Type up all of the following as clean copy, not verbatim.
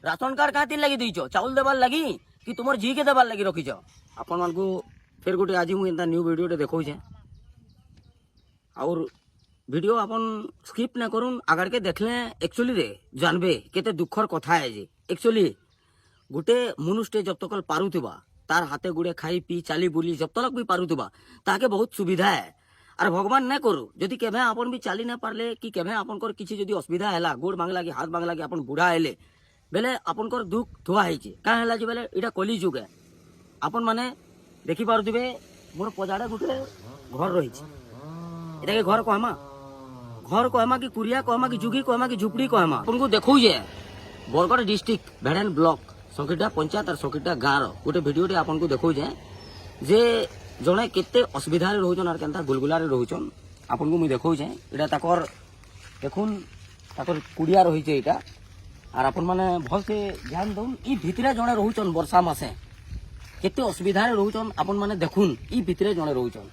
Ration card क्या लगी देच चाउल देवार लगी कि तुम झी के देवार लगी रखीच आपण मान फिर गोटे आज मुझे न्यू वीडियो देखा और वीडियो अपन स्किप ना करूँ आगे के देखले एक्चुअली रे जानबे केते दुखर कथा है जे एक्चुअली गोटे मनुष्य जब तक पारुथिबा तार हाथे गुड़े खाई पी चाली बुली जब तक भी पारुथिबा ताके बहुत सुविधा है और भगवान ना करू जदि केभे आपन भी चाली ना पारले कि केभे आपनकर किछि जदि असुविधा हैला गोड़ मांगला कि हाथ मांगला कि आपन बुढ़ा हेले बेले आपनकर दुख थुआ है क्या है बेले इटा कली जुग है आपन माने देखि पारुथिबे मोर पजाड़े गोटे घर रही एटाके घर कहमा कि कुरिया कहमा कि जुगी कहमा कि झुपड़ी कहमा आपको देखो जे बरगढ़ डिस्ट्रिक्ट भेड़ेन ब्लॉक सकिटा पंचायत और सकिटा गाँव गोटे भिडियोटे आपको देखो जे जड़े केते असुविधा रोचन और केनता गुलगुलारे रोचन आपको मुझे देखो इटा ताकर देखुन ताकर कुड़िया रही है और अपन मैंने भल से ध्यान दउन ई भितरे जड़े रोचन वर्षा मासे केते असुविधा रोचन अपन मैंने देखुन ई भितरे जड़े रोचन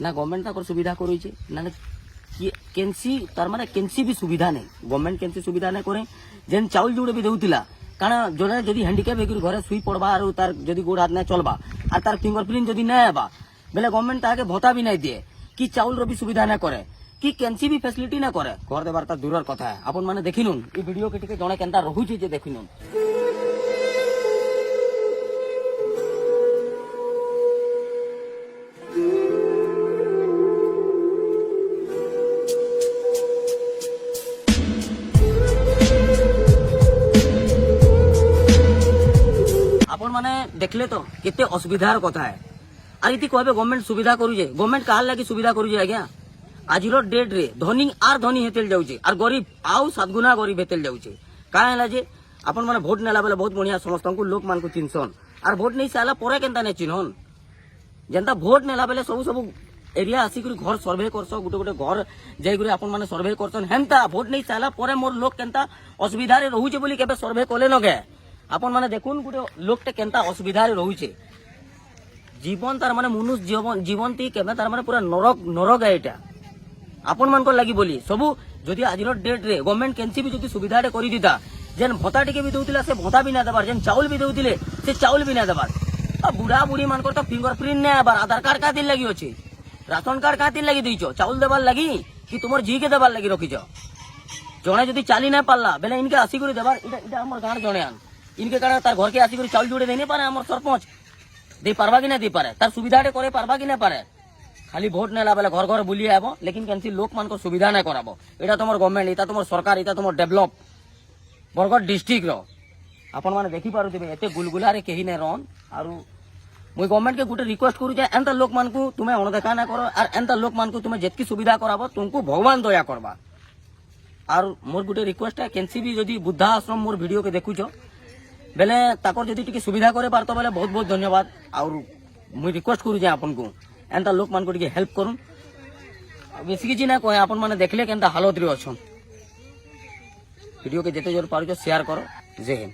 ना गवर्नमेंट ताकर सुविधा करूचे ना केनसी तार माने केनसी भी सुविधा नहीं गवर्नमेंट केनसी सुविधा नहीं करे जेन चाउल जोड़े भी देउतिला कारण जोड़े जदि हैंडिकैप हेकि घरे सुई पड़बा और तार जदि गोड़ हाथ नहीं चलबा और तार फिंगरप्रिंट जदि नहीं आबा बेले गवर्नमेंट ताके भत्ता भी नहीं दिए कि चाउल रो भी सुविधा नहीं करे कि केनसी भी फैसिलिटी ना करे घर देबार ता दूरर कथा है अपन माने देखिनुन ई वीडियो के टिके जणे केनता रहुची जे देखिनुन माने देखले तो केते असुविधार कथा है और इति कहबे गवर्नमेंट सुविधा करूजे गवर्नमेंट काल लागि सुविधा करूजे आज्ञा आज डेट रे धनी आर धनी हेतेल जाउचे और गरीब आउ 7 गुना गरीब हेतेल जाउचे का हैला जे अपन माने वोट नेला बेले बहुत बढ़िया समस्त को लोक मान को चिन्हसन और वोट नहीं साला परे केनता ने चिन्हन जनता वोट नेला बेले सब एरिया आसी करी घर सर्वे करसो गुटे गुटे घर जाई करी अपन माने सर्वे करसन हेंता वोट नहीं साला परे मोर लोक केनता असुविधा रे रहूचे बोली केबे सर्वे कोले न गे अपन माने देखुन गोटे लोकटे केनता असुविधा रोचे जीवन तार माने मनुष्य जीवन ती केबे तार माने पूरा नरक है एटा अपन मान को लगी बोली सबु जदि आज डेट रे गवर्नमेंट केनसी भी जदि सुविधा करि दिता जेन भत्ता टिके भी दउतिला से भत्ता भी ना देबार जेन चाउल भी दउतिले से चाउल भी ना देबार अब बुढ़ा बुढ़ी मान को तो फिंगरप्रिंट ने आबार आधार कार्ड का दिन लगी अछि राशन कार्ड का दिन लगी दैछो चाउल देबार लगी कि तुमर जी के देबार लगी रखिछो जणे जदि चाली ना पारला बेले इनके आसी करी देबार इटा हमर गाँव जणे आन इनके कारण तार घर के आसी करी चाउल जोड़े नहीं पारे हमर सरपंच दे पारबा कि नहीं दे पारे तार सुविधा करे पारबा कि नहीं पारे खाली वोट नेला बेले घर घर बुली आबो लेकिन केनसी लोक मान को सुविधा नहीं कराबो एटा तुमर गवर्नमेंट एटा तुमर सरकार एटा तुमर डेवलप बरगढ़ डिस्ट्रिक्ट रो अपन माने देखि पारुथिबे एते गुलगुला रे केही नै रहन आरु मुई गवर्नमेंट के गुटे रिक्वेस्ट करू जे एंता लोक मान को तुमे अणदेखा ना करो और एंता लोक मान को तुमे जेतकी सुविधा कराबो तुमको भगवान दया करबा और मोर गुटे रिक्वेस्ट है केनसी भी जदि बुद्धा आश्रम मोर वीडियो के देखुछो बेले ताकर जदि टिके सुविधा करे पारतो बेले बहुत बहुत धन्यवाद और मुई रिक्वेस्ट करू जे आपन को एंता लोक मान को टिके हेल्प करूं बेसी किछि ना कहे आपन माने देखले केनता हालत रे अछन वीडियो के जेते जोर पारुछो शेयर करो जय हिंद।